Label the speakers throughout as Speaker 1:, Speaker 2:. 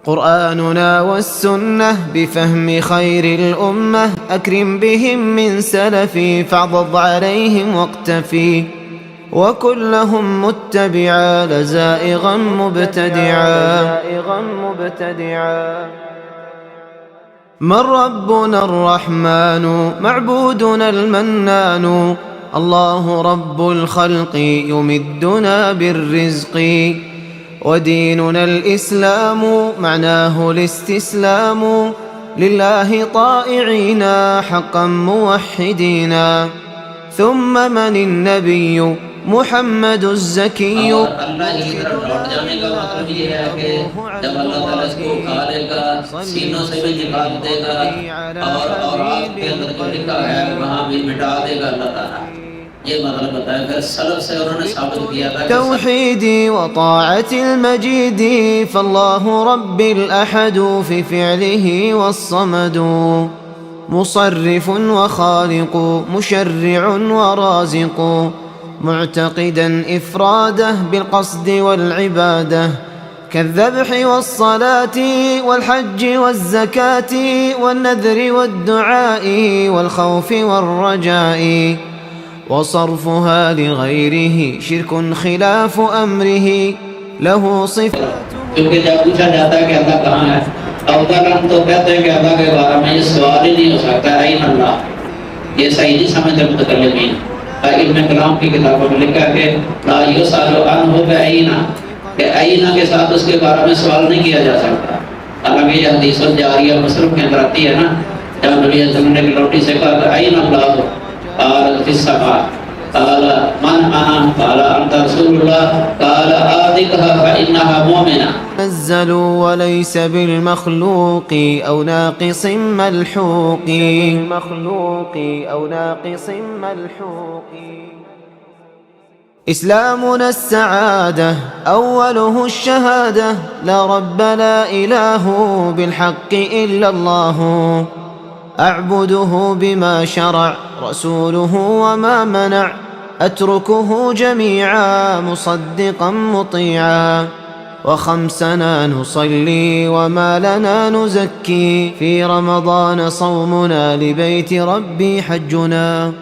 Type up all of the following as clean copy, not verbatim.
Speaker 1: قرآننا والسنة بفهم خير الأمة، أكرم بهم من سلفي فاعضض عليهم واقتفي، وكلهم متبعا لزائغا مبتدعا. من ربنا الرحمن معبودنا المنان، الله رب الخلق يمدنا بالرزق، وديننا الإسلام معناه الاستسلام، لله طائعين حقا موحدين. ثم من النبي محمد الزكي؟
Speaker 2: और अल्लाह की तरफ लौट जाने का मतलब ये है कि जब अल्लाह ताला इसको उठा लेगा, सीनों से भी निकाल देगा और आप के अंदर जो लिखा है वहाँ भी मिटा देगा अल्लाह ताला। ये मतलब बताया फिर सलफ से उन्होंने साबित किया था
Speaker 1: توحيدي وطاعة المجيد، فالله رب الأحد في فعله والصمد، مصرف وخالق مشرع ورازق، معتقدا إفراده بالقصد والعبادة، كالذبح والصلاة والحج والزكاة والنذر والدعاء والخوف والرجاء، وصرفها لغيره شرك خلاف أمره، له صفات।
Speaker 2: क्योंकि जब पूछा जाता है कि अल्लाह कहाँ है, अवतरण तो कहते हैं कि अल्लाह के बारे में ये सवाल ही नहीं हो सकता है अल्लाह, ये सही नहीं समझते मुतकल्लिमीन। इब्न कलाम की किताबों में लिखा है कि ला युसअलु अन्हु बिअयना, कि अयना के साथ उसके बारे में सवाल नहीं किया जा सकता। हालांकि ये हदीस जारिया मुस्लिम के अंदर आती है ना, जब नबी सल्लल्लाहु अलैहि वसल्लम ने लौटी से कहा अयना अल्लाह, قال في السماء، قال من أنا، قال أنت رسول الله، قال آذكها فإنها مؤمنة.
Speaker 1: نزل وليس بالمخلوق أو ناقص ملحوق، إسلامنا السعادة أوله الشهادة، لا رب لا إله بالحق إلا الله، أعبده بما شرع رسوله وما منع، أتركه جميعا مصدقا مطيعا، وخمسنا نصلي وما لنا نزكي، في رمضان صومنا لبيت ربي حجنا،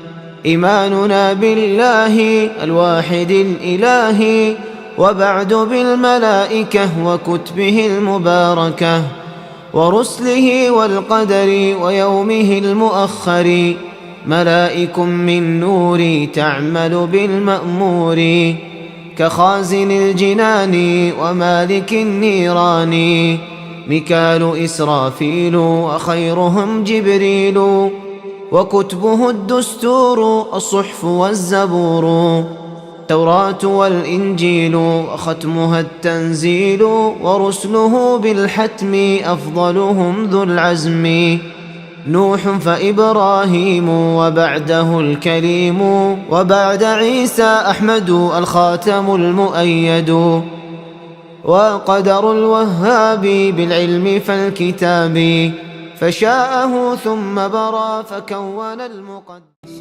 Speaker 1: إيماننا بالله الواحد الإله، وبعد بالملائكة وكتبه المباركة، ورسله والقدر ويومه المؤخر، ملائك من نور تعمل بالمأمور، كخازن الجنان ومالك النيران، ميكال إسرافيل وخيرهم جبريل، وكتبه الدستور الصحف والزبور، التوراة والإنجيل وختمها التنزيل، ورسله بالحتم أفضلهم ذو العزم، نوح فإبراهيم وبعده الكليم، وبعد عيسى أحمد الخاتم المؤيد، وقدر الوهاب بالعلم فالكتاب، فشاءه ثم برا فكون المقدس.